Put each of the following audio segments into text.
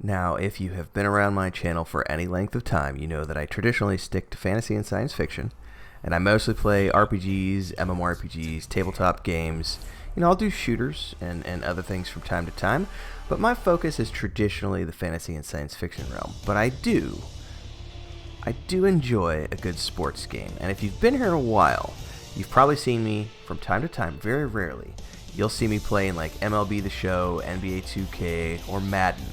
Now, if you have been around my channel for any length of time, you know that I traditionally stick to fantasy and science fiction, and I mostly play RPGs, MMORPGs, tabletop games. I'll do shooters and other things from time to time, but my focus is traditionally the fantasy and science fiction realm. But I do enjoy a good sports game, and if you've been here a while, you've probably seen me from time to time, very rarely. You'll see me playing like MLB The Show, NBA 2K, or Madden.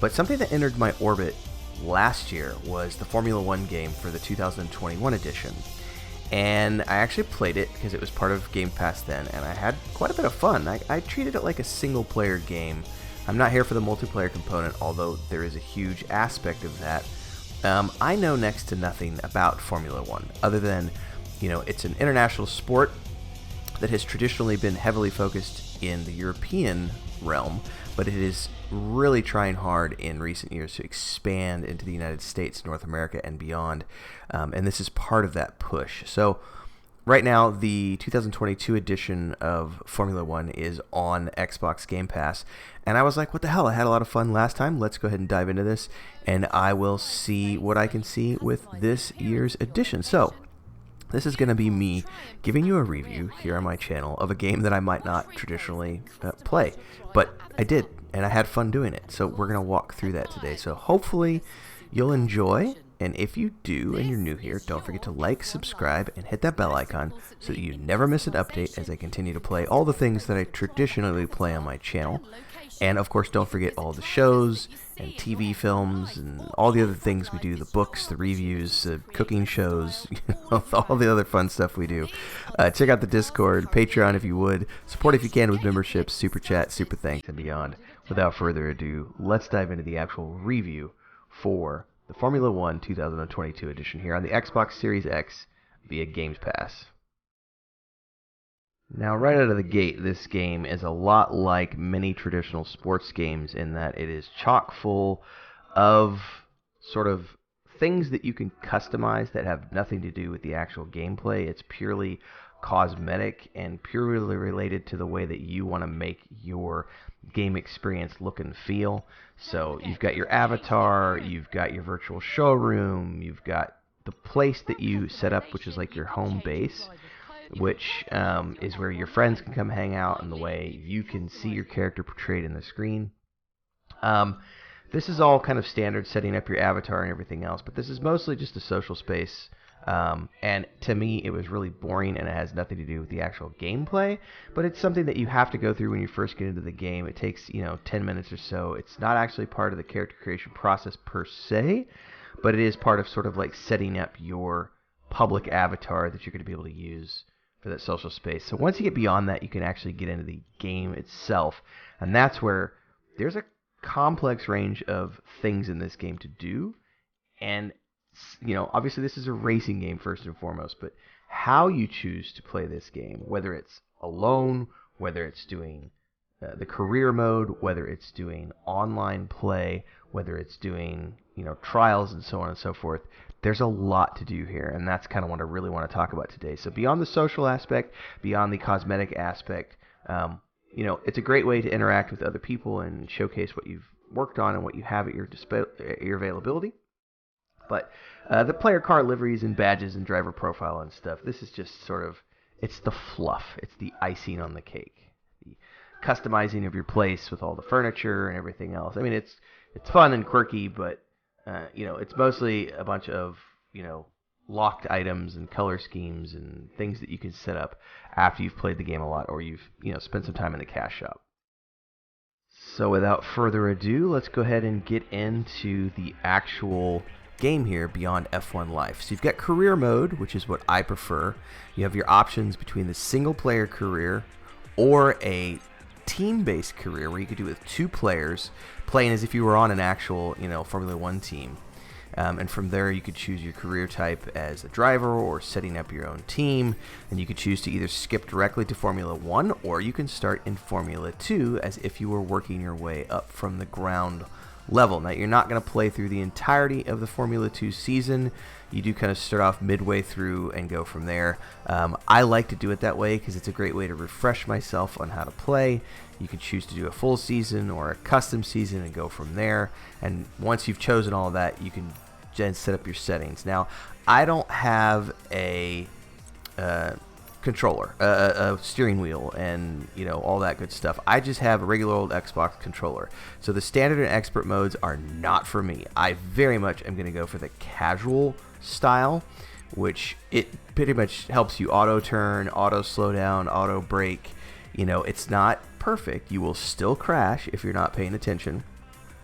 But something that entered my orbit last year was the Formula One game for the 2021 edition. And I actually played it because it was part of Game Pass then, and I had quite a bit of fun. I treated it like a single-player game. I'm not here for the multiplayer component, although there is a huge aspect of that. I know next to nothing about Formula One, other than, it's an international sport that has traditionally been heavily focused in the European realm, but it is really trying hard in recent years to expand into the United States, North America, and beyond. And this is part of that push. So right now, the 2022 edition of Formula One is on Xbox Game Pass. And I was like, what the hell? I had a lot of fun last time. Let's go ahead and dive into this. And I will see what I can see with this year's edition. So this is going to be me giving you a review here on my channel of a game that I might not traditionally play. But I did, and I had fun doing it. So we're going to walk through that today. So hopefully you'll enjoy. And if you do and you're new here, don't forget to like, subscribe, and hit that bell icon so that you never miss an update as I continue to play all the things that I traditionally play on my channel. And of course, don't forget all the shows and TV films and all the other things we do, the books, the reviews, the cooking shows, all the other fun stuff we do. Check out the Discord, Patreon if you would. Support if you can with memberships, Super Chat, Super Thanks, and beyond. Without further ado, let's dive into the actual review for the Formula One 2022 edition here on the Xbox Series X via Games Pass. Now, right out of the gate, this game is a lot like many traditional sports games in that it is chock full of sort of things that you can customize that have nothing to do with the actual gameplay. It's purely cosmetic and purely related to the way that you want to make your game experience look and feel. So you've got your avatar, you've got your virtual showroom, you've got the place that you set up, which is like your home base, which is where your friends can come hang out and the way you can see your character portrayed in the screen. This is all kind of standard, setting up your avatar and everything else, but this is mostly just a social space. And to me, it was really boring, and it has nothing to do with the actual gameplay, but it's something that you have to go through when you first get into the game. It takes, 10 minutes or so. It's not actually part of the character creation process per se, but it is part of sort of like setting up your public avatar that you're going to be able to use for that social space. So once you get beyond that, you can actually get into the game itself, and that's where there's a complex range of things in this game to do. And obviously this is a racing game first and foremost, but how you choose to play this game, whether it's alone, whether it's doing the career mode, whether it's doing online play, whether it's doing trials and so on and so forth, there's a lot to do here, and that's kind of what I really want to talk about today. So beyond the social aspect, beyond the cosmetic aspect, it's a great way to interact with other people and showcase what you've worked on and what you have at your availability. But the player car liveries and badges and driver profile and stuff, this is just sort of, it's the fluff. It's the icing on the cake. The customizing of your place with all the furniture and everything else. I mean, it's fun and quirky, but, it's mostly a bunch of, locked items and color schemes and things that you can set up after you've played the game a lot or you've, spent some time in the cash shop. So without further ado, let's go ahead and get into the actual game here beyond F1 Life. So you've got career mode, which is what I prefer. You have your options between the single player career or a team-based career where you could do it with two players playing as if you were on an actual Formula One team. And from there you could choose your career type as a driver or setting up your own team, and you could choose to either skip directly to Formula 1 or you can start in Formula 2 as if you were working your way up from the ground level. Now, you're not going to play through the entirety of the Formula 2 season. You do kind of start off midway through and go from there. I like to do it that way because it's a great way to refresh myself on how to play. You can choose to do a full season or a custom season and go from there. And once you've chosen all of that, you can then set up your settings. Now, I don't have a controller, a steering wheel, and all that good stuff. I just have a regular old Xbox controller. So the standard and expert modes are not for me. I very much am going to go for the casual style, which it pretty much helps you auto turn, auto slow down, auto brake. It's not perfect. You will still crash if you're not paying attention.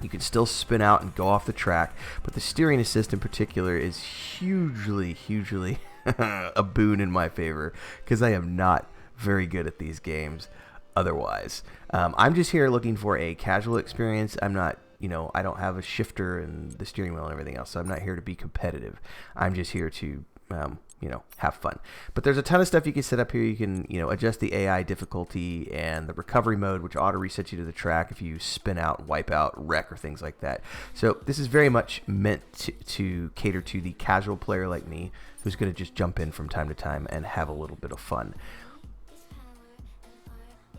You can still spin out and go off the track, but the steering assist in particular is hugely a boon in my favor because I am not very good at these games otherwise. I'm just here looking for a casual experience. I'm not, I don't have a shifter and the steering wheel and everything else, so I'm not here to be competitive. I'm just here to have fun. But there's a ton of stuff you can set up here. You can, adjust the AI difficulty and the recovery mode, which auto resets you to the track if you spin out, wipe out, wreck, or things like that. So this is very much meant to cater to the casual player like me, who's going to just jump in from time to time and have a little bit of fun.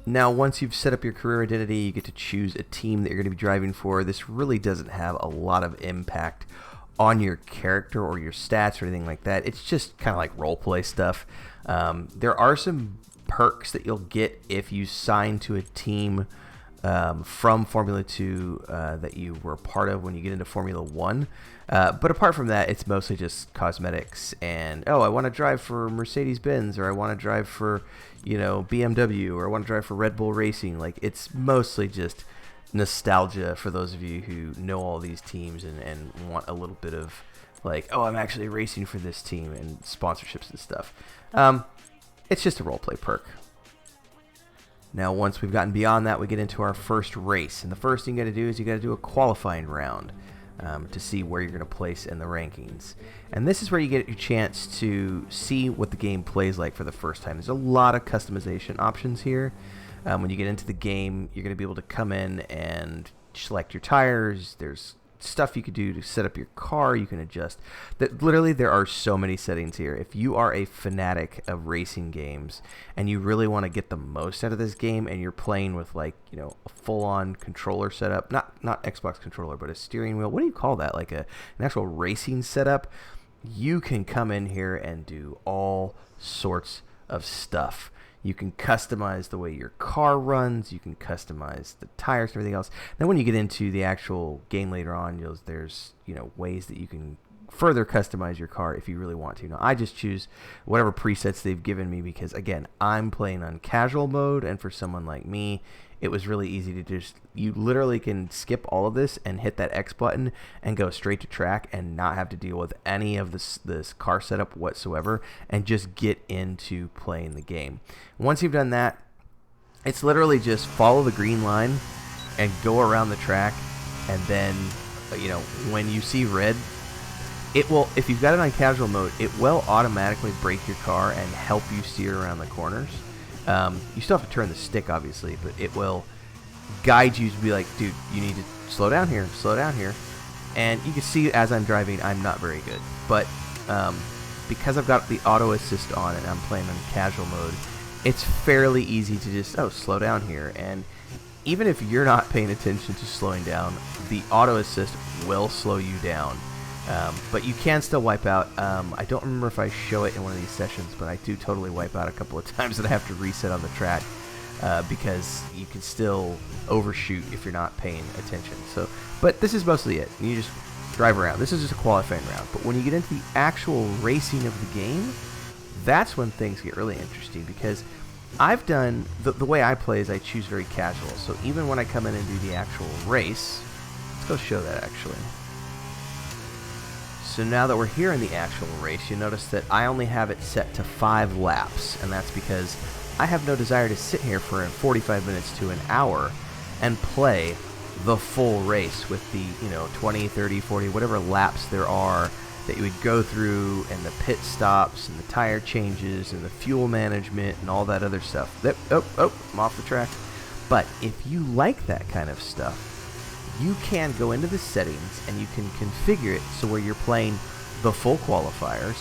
Now, once you've set up your career identity, you get to choose a team that you're going to be driving for. This really doesn't have a lot of impact on your character or your stats or anything like that. It's just kind of like role play stuff. There are some perks that you'll get if you sign to a team from Formula 2 that you were a part of when you get into Formula 1. But apart from that, it's mostly just cosmetics and, I want to drive for Mercedes-Benz, or I want to drive for, BMW, or I want to drive for Red Bull Racing. Like, it's mostly just nostalgia for those of you who know all these teams and want a little bit of like, I'm actually racing for this team, and sponsorships and stuff. It's just a roleplay perk. Now, once we've gotten beyond that, we get into our first race, and the first thing you got to do is you got to do a qualifying round to see where you're going to place in the rankings. And this is where you get your chance to see what the game plays like for the first time. There's a lot of customization options here. When you get into the game, you're going to be able to come in and select your tires. There's stuff you could do to set up your car. You can adjust. Literally, there are so many settings here. If you are a fanatic of racing games and you really want to get the most out of this game, and you're playing with a full-on controller setup, not Xbox controller, but a steering wheel. What do you call that? Like an actual racing setup. You can come in here and do all sorts of stuff. You can customize the way your car runs. You can customize the tires and everything else. Then when you get into the actual game later on, there's ways that you can further customize your car if you really want to. Now, I just choose whatever presets they've given me because, again, I'm playing on casual mode, and for someone like me, it was really easy to just, you literally can skip all of this and hit that X button and go straight to track and not have to deal with any of this car setup whatsoever, and just get into playing the game. Once you've done that, it's literally just follow the green line and go around the track, and then, when you see red, it will, if you've got it on casual mode, it will automatically brake your car and help you steer around the corners. You still have to turn the stick, obviously, but it will guide you to be like, dude, you need to slow down here. And you can see as I'm driving, I'm not very good. But because I've got the auto assist on and I'm playing in casual mode, it's fairly easy to just, slow down here. And even if you're not paying attention to slowing down, the auto assist will slow you down. But you can still wipe out. I don't remember if I show it in one of these sessions, but I do totally wipe out a couple of times, and I have to reset on the track because you can still overshoot if you're not paying attention. But this is mostly it. You just drive around. This is just a qualifying round. But when you get into the actual racing of the game, that's when things get really interesting, because I've done, the way I play is I choose very casual. So even when I come in and do the actual race, let's go show that actually. So now that we're here in the actual race, you notice that I only have it set to 5 laps, and that's because I have no desire to sit here for 45 minutes to an hour and play the full race with the 20, 30, 40, whatever laps there are that you would go through, and the pit stops and the tire changes and the fuel management and all that other stuff. I'm off the track. But if you like that kind of stuff, you can go into the settings and you can configure it so where you're playing the full qualifiers,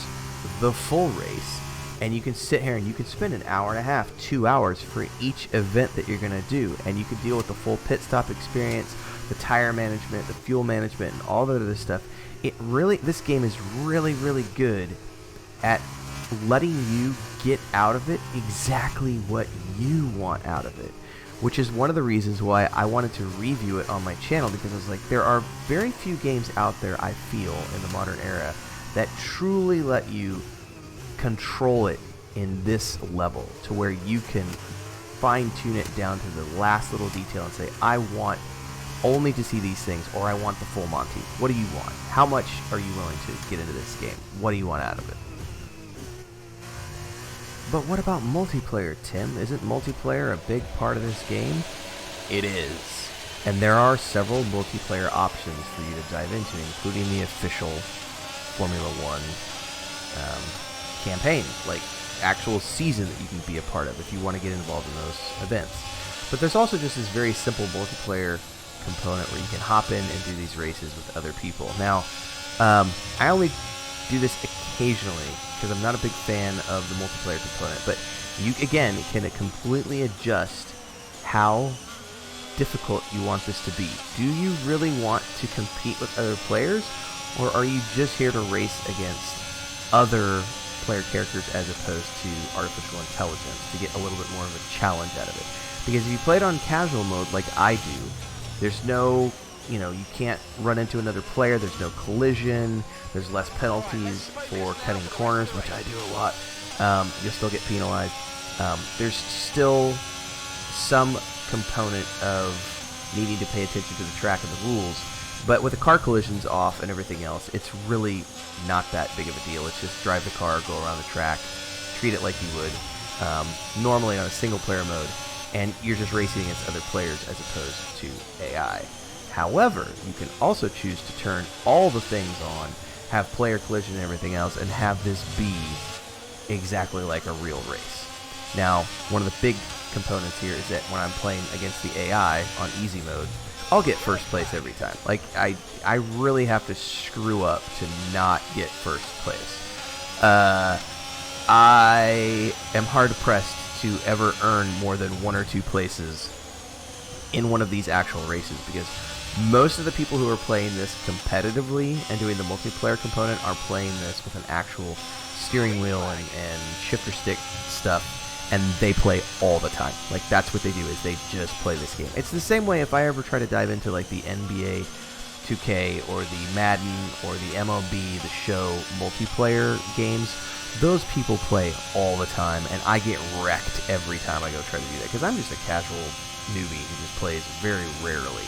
the full race, and you can sit here and you can spend an hour and a half, 2 hours for each event that you're going to do, and you can deal with the full pit stop experience, the tire management, the fuel management, and all that other stuff. This game is really, really good at letting you get out of it exactly what you want out of it, which is one of the reasons why I wanted to review it on my channel, because I was like, there are very few games out there, I feel, in the modern era that truly let you control it in this level to where you can fine-tune it down to the last little detail and say, I want only to see these things, or I want the full Monty. What do you want? How much are you willing to get into this game? What do you want out of it? But what about multiplayer, Tim? Isn't multiplayer a big part of this game? It is. And there are several multiplayer options for you to dive into, including the official Formula One campaign, like actual season that you can be a part of if you want to get involved in those events. But there's also just this very simple multiplayer component where you can hop in and do these races with other people. Now, I only do this occasionally because I'm not a big fan of the multiplayer component, but you, again, can completely adjust how difficult you want this to be. Do you really want to compete with other players, or are you just here to race against other player characters as opposed to artificial intelligence to get a little bit more of a challenge out of it? Because if you play it on casual mode like I do, there's no, you can't run into another player, there's no collision, there's less penalties for cutting corners, which I do a lot. You'll still get penalized. There's still some component of needing to pay attention to the track and the rules, but with the car collisions off and everything else, it's really not that big of a deal. It's just drive the car, go around the track, treat it like you would normally on a single player mode, and you're just racing against other players as opposed to AI. However, you can also choose to turn all the things on, have player collision and everything else, and have this be exactly like a real race. Now, one of the big components here is that when I'm playing against the AI on easy mode, I'll get first place every time. Like, I really have to screw up to not get first place. I am hard-pressed to ever earn more than 1 or 2 places in one of these actual races, because most of the people who are playing this competitively and doing the multiplayer component are playing this with an actual steering wheel and shifter stick stuff, and they play all the time. Like, that's what they do, is they just play this game. It's the same way if I ever try to dive into like the NBA 2K or the Madden or the MLB, the show multiplayer games. Those people play all the time, and I get wrecked every time I go try to do that, because I'm just a casual newbie who just plays very rarely.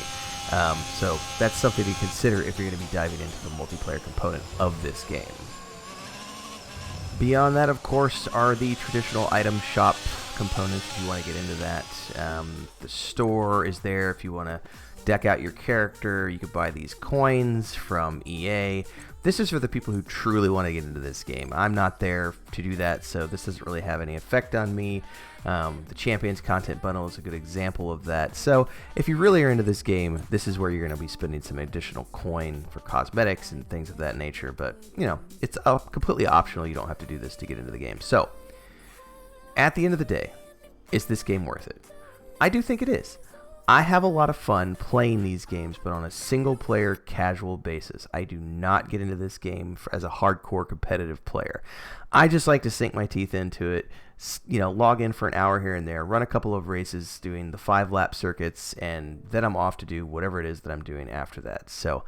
So that's something to consider if you're going to be diving into the multiplayer component of this game. Beyond that, of course, are the traditional item shop components if you want to get into that. The store is there if you want to deck out your character. You could buy these coins from EA. This is for the people who truly want to get into this game. I'm not there to do that, so this doesn't really have any effect on me. The Champions content bundle is a good example of that. So if you really are into this game, this is where you're going to be spending some additional coin for cosmetics and things of that nature. But, it's completely optional. You don't have to do this to get into the game. So at the end of the day, is this game worth it? I do think it is. I have a lot of fun playing these games, but on a single-player, casual basis. I do not get into this game as a hardcore competitive player. I just like to sink my teeth into it, log in for an hour here and there, run a couple of races doing the 5-lap circuits, and then I'm off to do whatever it is that I'm doing after that. So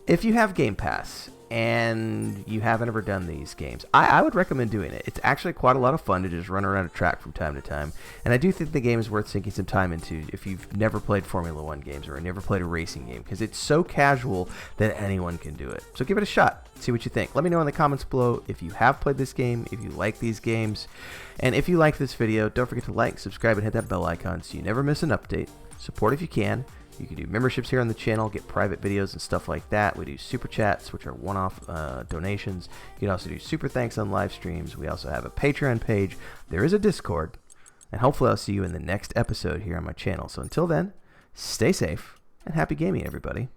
if you have Game Pass and you haven't ever done these games, I would recommend doing it. It's actually quite a lot of fun to just run around a track from time to time, and I do think the game is worth sinking some time into if you've never played Formula One games or never played a racing game, because it's so casual that anyone can do it. So give it a shot. See what you think. Let me know in the comments below if you have played this game, if you like these games, and if you liked this video, don't forget to like, subscribe, and hit that bell icon so you never miss an update. Support if you can. You can do memberships here on the channel, get private videos and stuff like that. We do super chats, which are one-off donations. You can also do super thanks on live streams. We also have a Patreon page. There is a Discord. And hopefully I'll see you in the next episode here on my channel. So until then, stay safe and happy gaming, everybody.